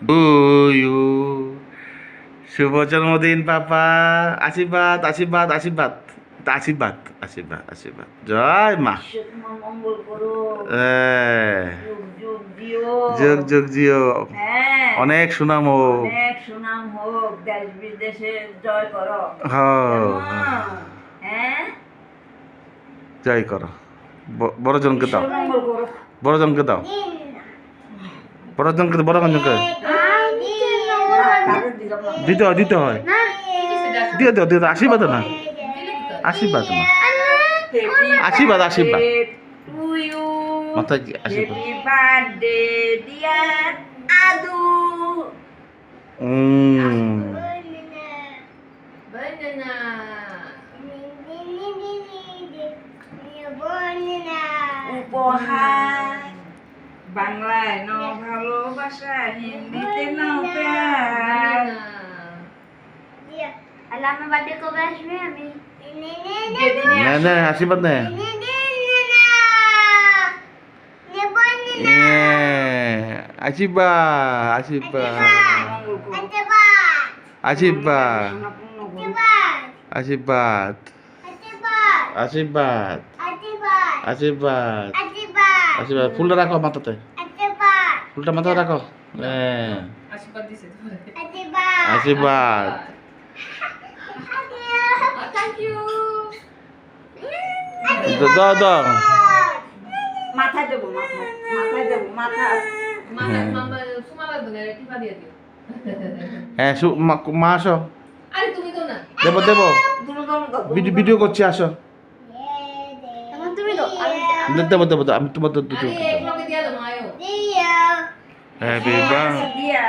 To you. শুভ জন্মদিন পাপা। আশীর্বাদ আশীর্বাদ আশীর্বাদ আশীর্বাদ আশীর্বাদ আশীর্বাদ। জয় মা। ঈশ্বর তোমার মঙ্গল করো, যুগ যুগ জিও। যুগ যুগ জিও। হ্যাঁ, অনেক সুনাম হোক। অনেক সুনাম হোক, দেশ বিদেশে জয় করো। হ্যাঁ, কেমন? হ্যাঁ, জয় করো। বড়জনকে দাও, ঈশ্বর মঙ্গল করো। বড়জনকে দাও, বড়জনকে বড়জনকে তাদের দিলাম না। দিতে হয় দিতে হয়। দিয়ে দাও দিয়ে দাও। আশীর্বাদ না, আশীর্বাদ না, আশীর্বাদ আশীর্বাদ। To you. মাথায় কি আশীর্বাদ? হ্যাপি বার্থডে ডিয়ার আদু। উপহার বাংলায় ন ভালোবাসা, হিন্দিতে ন প্যার। আমার বার্থডে কবে আসবে? আমি যেদিনে না আসে। না আশীর্বাদ না। আশীর্বাদ আশীর্বাদ মঙ্গল করো। আশীর্বাদ সোনাপূর্ণ করো। আশীর্বাদ আশীর্বাদ আশীর্বাদ আশীর্বাদ। ফুলটা রাখো মাথাতে, ফুলটা মাথায় রাখো। হ্যাঁ, আশীর্বাদ দিছে তোমারে। আশীর্বাদ। Thank you. দাও দাও। মাথায় দেবো, মাথায় মাথায় দেবো, মাথা। মামা মামা সুমালা দনে টিপা দিয়ে দিও। হ্যাঁ মা আসো। আরে তুমি তো না। দেবো দেবো। দুটো দাও, দাও। ভিডিও করছি আসো। এখন তুমি দাও, দেবো দেবো দেবো। আমি তোমার দুটো। আরে এগুলোকে দিয়া দাও আয়ো। Happy birthday. দিয়া।